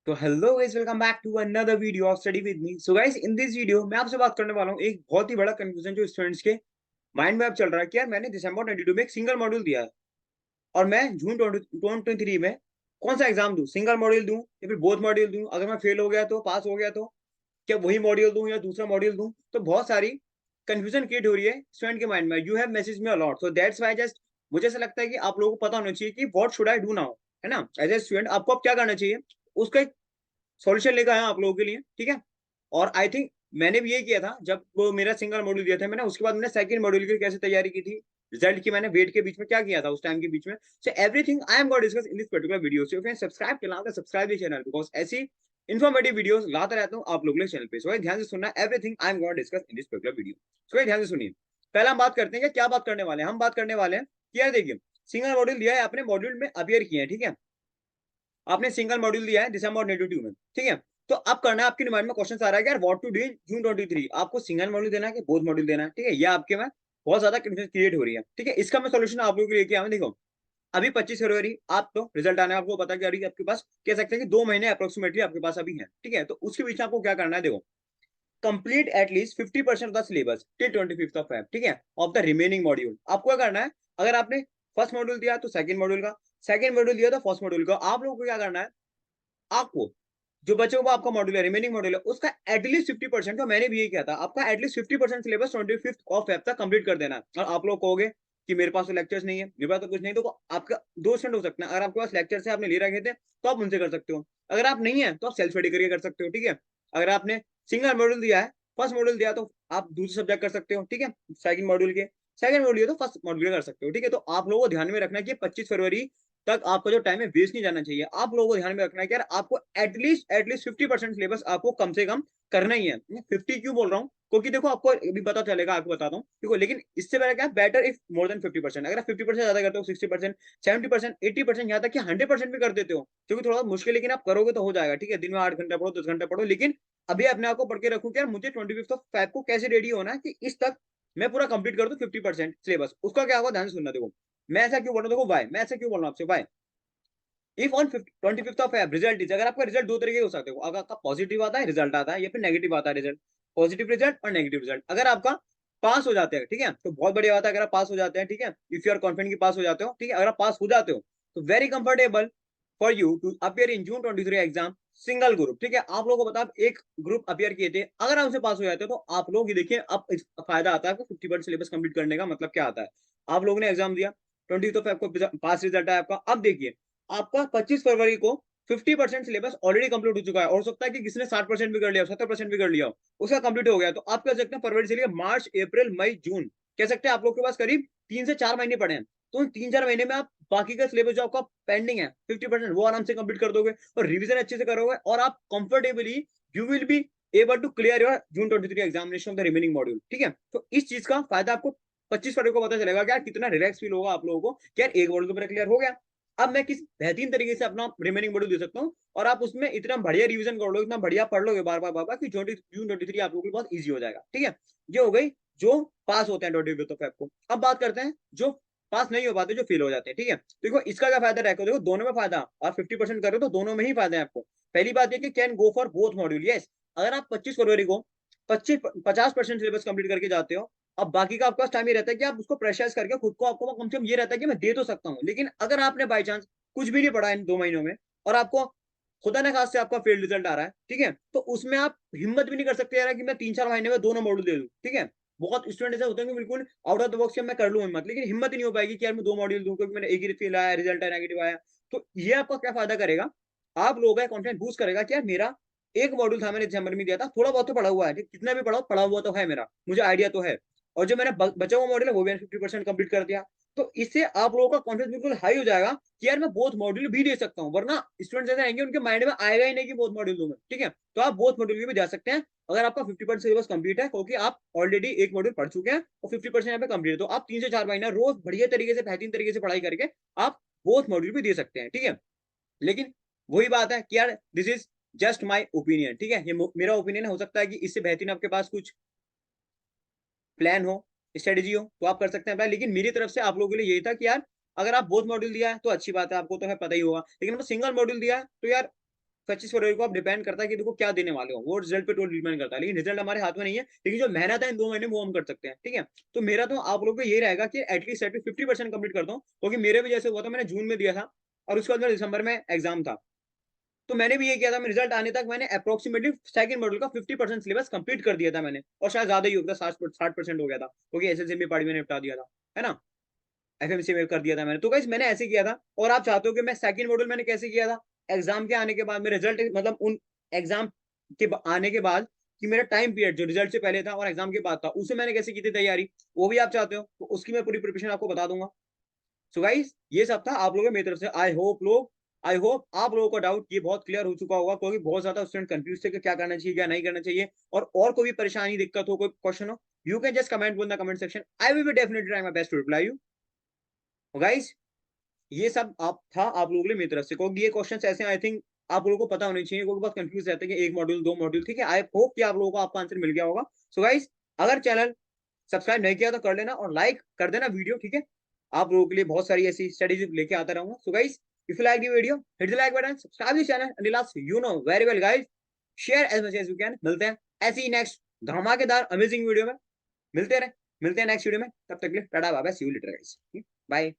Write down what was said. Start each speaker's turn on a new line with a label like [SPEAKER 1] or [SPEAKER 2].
[SPEAKER 1] तो hello guys, welcome back to another video of study with me. So guys, in this video मैं आपसे बात करने वाला हूँ एक बहुत ही बड़ा कंफ्यूजन जो स्टूडेंट्स के माइंड में अब चल रहा है कि यार मैंने दिसंबर 22 में एक सिंगल मॉड्यूल दिया है और मैं जून 2023 में कौन सा एग्जाम दूं, सिंगल मॉड्यूल दूं या फिर बोथ मॉड्यूल दूं। अगर मैं फेल हो गया तो, पास हो गया तो क्या वही मॉड्यूल दूं या दूसरा मॉड्यूल दूं। तो बहुत सारी कंफ्यूजन क्रिएट हो रही है स्टूडेंट के माइंड में। You have message me a lot, so that's why just मुझे ऐसा लगता है कि आप लोगों को पता होना चाहिए कि what should I do now, है ना। एज ए स्टूडेंट आपको अब क्या करना चाहिए, उसका एक सॉल्यूशन लेकर आया आप लोगों के लिए, ठीक है। और आई थिंक मैंने भी यही किया था जब वो मेरा सिंगल मॉड्यूल दिया था मैंने, उसके बाद मैंने सेकंड मॉड्यूल की कैसे तैयारी की थी, रिजल्ट की मैंने वेट के बीच में क्या किया था उस टाइम के बीच में। So everything I am going to discuss in this particular video. So friends, subscribe करना होगा, सब्सक्राइब द चैनल, बिकॉज ऐसी इन्फॉर्मेटिव वीडियोस लाता रहता हूँ आप लोगों के चैनल पे। सो ध्यान से सुनना, everything I am going to discuss in this particular video. So ध्यान से सुनिए। पहला हम बात करते हैं कि क्या बात करने वाले हैं। हम बात करने वाले हैं कि यार देखिए, सिंगल मॉड्यूल दिया है, अपने मॉड्यूल में अपियर किए हैं, ठीक है। आपने सिंगल मॉड्यूल दिया है दिसंबर 22 में, ठीक है। तो अब करना है, आपके माइंड में क्वेश्चन आ रहा है कि यार what to do in June 23, आपको सिंगल मॉड्यूल देना है कि बोथ मॉड्यूल देना है, ठीक है। ये आपके में बहुत ज्यादा कंफ्यूजन क्रिएट हो रही है, ठीक है। इसका मैं सोल्यूशन आप लोगों को लेके आया। देखो, अभी 25 फरवरी आप तो रिजल्ट आने आपको पता कि अभी आपके पास कह सकते हैं कि 2 महीने अप्रोक्सीमेटली आपके पास अभी है, ठीक है। तो उसके बीच में आपको क्या करना है, देखो, complete at least 50% of the syllabus till 25 of Feb, ठीक है, ऑफ द रिमेनिंग मॉड्यूल। आपको क्या करना है, अगर आपने फर्स्ट मॉड्यूल दिया तो सेकंड मॉड्यूल का, सेकंड मॉड्यूल दिया तो फर्स्ट मॉड्यूल का, आप लोगों को क्या करना है, आपको जो बचे हुआ आपका मॉड्यूल है, रिमेनिंग मॉड्यूल है, उसका एटलीस्ट 50%, तो मैंने भी यही किया था, आपका एटलीस्ट 50% सिलेबस 25 ऑफ फेब तक कंप्लीट कर देना है। और आप लोग कहोगे कि मेरे पास तो लेक्चर्स नहीं है, मेरे पास तो कुछ नहीं, तो आपका दो स्टैंड हो सकता है। अगर आपके पास लेक्चर्स है, आपने ले रखे थे, तो आप उनसे कर सकते हो। अगर आप नहीं है तो आप सेल्फ स्टडी करके कर सकते हो, ठीक है। अगर आपने सिंगल मॉड्यूल दिया है, फर्स्ट मॉड्यूल दिया तो आप दूसरे सब्जेक्ट कर सकते हो, ठीक है। सेकंड मॉड्यूल के सेकंड मॉड्यूल तो फर्स्ट मॉड्यूल कर सकते हो, ठीक है। तो आप लोगों को ध्यान में रखना है कि 25 फरवरी तक आपका जो टाइम है वेस्ट नहीं जाना चाहिए। आप लोगों को ध्यान में रखना है कि यार आपको एटलीस्ट 50% सिलेबस आपको कम से कम करना ही है। 50 क्यों बोल रहा हूँ, क्योंकि देखो आपको अभी पता चलेगा, आपको बताता हूँ, देखो। लेकिन इससे पहले क्या, बेटर इफ मोर देन 50%। अगर आप 50% ज्यादा करते हो, 60%, 70%, 80%, यहाँ तक कि 100% भी कर देते हो, क्योंकि थोड़ा मुश्किल, लेकिन आप करोगे तो हो जाएगा, ठीक है। दिन में 8 घंटा पढ़ो, 10 घंटा पढ़ो, लेकिन अभी अपने आप को पढ़ के रखूँ कि यार मुझे 25 को कैसे रेडी होना है कि इस तक मैं पूरा कंप्लीट कर दूं 50% सिलेबस। उसका क्या होगा, ध्यान से सुनना। देखो, मैं ऐसा क्यों बोल रहा हूँ, देखो वाई मैं ऐसा क्यों बोल रहा हूँ आपसे, why if on 25 result is, अगर आपका रिजल्ट दो तरीके हो सकते हो, अगर आपका पॉजिटिव आता है रिजल्ट आता है, या फिर नेगेटिव आता है रिजल्ट, पॉजिटिव रिजल्ट और नेगेटिव रिजल्ट। अगर आपका पास हो जाते हैं, ठीक है, तो बहुत बढ़िया बात है। अगर आप पास हो जाते हैं, ठीक है, इफ यू आर कॉन्फिडेंट कि पास हो जाते हो, ठीक है, अगर आप पास हो जाते हो तो very comfortable for you to appear in June 23 exam single group, ठीक है। आप लोगों को बता, एक ग्रुप अपियर किए थे, अगर आप उनसे पास हो जाते हो तो आप लोग ये देखिए, अब फायदा आता है आपको 50% सिलेबस कंप्लीट करने का। मतलब क्या आता है, आप लोगों ने एग्जाम दिया, 25 को पास रिजल्ट है आपका। अब देखिए, आपका 25 फरवरी को 50% सिलेबस ऑलरेडी कंप्लीट हो चुका है, और सकता है कि किसी ने 60% भी कर लिया, 70% भी कर लिया, उसका कंप्लीट हो गया। तो आप कह सकते हैं फरवरी से लेकर मार्च, अप्रैल, मई, जून, कह सकते हैं आप लोग के पास करीब 3 से 4 महीने पड़े हैं। तो उन 3-4 महीने में आप बाकी का सिलेबस जो आपका पेंडिंग है 50%, वो आराम से कंप्लीट कर दोगे और रिविजन अच्छे से करोगे, और आप comfortably you will be able to clear your June 23 examination of the remaining module, ठीक है। तो इस चीज का फायदा आपको 25 फरवरी को पता चलेगा कि यार कितना रिलैक्स फील होगा आप लोगों को कि यार एक मॉड्यूल तो मेरा क्लियर हो गया। अब मैं किस बेहतरीन तरीके से अपना रिमेनिंग मॉड्यूल दे सकता हूँ, और आप उसमें इतना बढ़िया रिवीजन कर लो, इतना बढ़िया पढ़ लोगे बार बार बार बार कि जून 23 आप लोगों के लिए बहुत ईजी हो जाएगा, ठीक है। ये हो गई जो पास होते हैं 25 को। अब बात करते हैं जो पास नहीं हो पाते, जो फेल हो जाते हैं, ठीक है। देखो इसका क्या फायदा रहेगा, देखो दोनों में फायदा, और 50% करो तो दोनों में ही फायदा है आपको। पहली बात ये कि can go for both module, yes. अगर आप 25 फरवरी को 50% सिलेबस कंप्लीट करके जाते हो, अब बाकी का आपके पास टाइम ये रहता है कि आप उसको प्रेशराइज करके खुद को, आपको कम से कम ये रहता है कि मैं दे तो सकता हूँ। लेकिन अगर आपने बाई चांस कुछ भी नहीं पढ़ा इन 2 महीनों में, और आपको खुदा ना खास से आपका फेल रिजल्ट आ रहा है, ठीक है, तो उसमें आप हिम्मत भी नहीं कर सकते यार कि मैं 3-4 महीने में दोनों मॉड्यूल दे दूं, ठीक है। बहुत स्टूडेंट ऐसे होते हैं कि बिल्कुल आउट ऑफ द बॉक्स मैं कर लूं हिम्मत, लेकिन हिम्मत ही नहीं हो पाएगी कि यार मैं 2 मॉड्यूल दूं, क्योंकि मैंने एक ही फेल आया, रिजल्ट है नेगेटिव आया। तो ये आपका क्या फायदा करेगा, आप लोगों का कॉन्फिडेंस बूस्ट करेगा कि यार मेरा एक मॉड्यूल था, मैंने दिसंबर में दिया था, थोड़ा बहुत तो पढ़ा हुआ है, कितना भी पढ़ा हुआ तो है मेरा, मुझे आइडिया तो है। और जो मैंने बचा हुआ मॉड्यूल है वो भी 50% कंप्लीट कर दिया। तो इससे आप लोगों का कॉन्फिडेंस बिल्कुल हाई हो जाएगा कि यार मैं बोथ मॉड्यूल भी दे सकता हूँ। वरना स्टूडेंट्स ऐसे आएंगे, उनके माइंड में आएगा ही नहीं कि बोथ मॉड्यूल दूंगा, ठीक है। तो आप बोथ मॉड्यूल भी दे सकते हैं अगर आपका 50% सिलेबस कंप्लीट है, क्योंकि आप ऑलरेडी एक मॉड्यूल पढ़ चुके हैं और 50% यहाँ पे कंप्लीट है। तो आप 3 से 4 महीना रोज बढ़िया तरीके से, बेहतरीन तरीके से पढ़ाई करके आप बोथ मॉड्यूल भी दे सकते हैं, ठीक है। लेकिन वही बात है कि यार this is just my opinion, ठीक है, ये मेरा ओपिनियन हो सकता है कि इससे बेहतरीन आपके पास कुछ प्लान हो, स्ट्रेटेजी हो, तो आप कर सकते हैं अप्लाई। लेकिन मेरी तरफ से आप लोगों के लिए यही था कि यार अगर आप बोथ मॉड्यूल दिया है तो अच्छी बात है, आपको तो है पता ही होगा। लेकिन सिंगल मॉड्यूल दिया है तो यार 25 फरवरी को आप डिपेंड करता है कि देखो क्या देने वाले हो, वो रिजल्ट पे टोटल डिपेंड करता है, लेकिन रिजल्ट हमारे हाथ में नहीं है, लेकिन जो मेहनत है इन 2 महीने वो हम कर सकते हैं, ठीक है। तो मेरा तो आप लोगों को ये रहेगा कि एटलीस्ट 50% कंप्लीट कर दो, क्योंकि मेरे भी जैसे हुआ था, मैंने जून में दिया था और उसके बाद मेरा दिसंबर में एग्जाम था। तो मैंने भी ये किया था, मैं रिजल्ट आने तक मैंने अप्रोक्सीमेटली सेकंड मॉड्यूल का 50% सिलेबस कंप्लीट कर दिया था मैंने, और शायद ज्यादा ही हो गया, 60% हो गया था, क्योंकि एसएससी पार्टी मैंने निपटा दिया था, है ना, एफएमसी में कर दिया था मैंने। तो गाइस मैंने ऐसे किया था, और आप चाहते हो कि मैं सेकंड मॉड्यूल मैंने कैसे किया था, एग्जाम के आने के बाद में रिजल्ट, मतलब उन एग्जाम के आने के बाद कि मेरा टाइम पीरियड जो रिजल्ट से पहले था और एग्जाम के बाद था, उसे मैंने कैसे की थी तैयारी, वो भी आप चाहते हो तो उसकी मैं पूरी प्रिपरेशन आपको बता दूंगा। सो गाइस ये सब था आप लोगों की मेरी तरफ से। आई होप आप लोगों का डाउट ये बहुत क्लियर हो चुका होगा, क्योंकि बहुत ज्यादा स्टूडेंट कंफ्यूज थे कि क्या करना चाहिए क्या नहीं करना चाहिए, और कोई भी परेशानी दिक्कत हो, कोई क्वेश्चन हो, you can just comment in the comment section, I will be definitely try my best to reply you. Guys ये सब आप था आप लोगों के लिए मेरी तरफ से, क्योंकि ये क्वेश्चन ऐसे आई थिंक आप लोगों को पता होने चाहिए, क्योंकि बहुत कंफ्यूज रहते हैं कि एक मॉड्यूल 2 मॉड्यूल, ठीक है। आई होप कि आप लोगों को आपका आंसर मिल गया होगा। सो गाइस अगर चैनल सब्सक्राइब नहीं किया तो कर लेना, और लाइक कर देना वीडियो, ठीक है। आप लोगों के लिए बहुत सारी ऐसी स्टडीज लेके आता रहूंगा। So guys if you like the video hit the like button, subscribe the channel, and last you know very well guys, share as much as you can. मिलते हैं ऐसी ही नेक्स्ट धमाकेदार अमेजिंग वीडियो में, मिलते रहे मिलते हैं नेक्स्ट वीडियो में, तब तक के लिए tata bye bye, see you later guys, bye.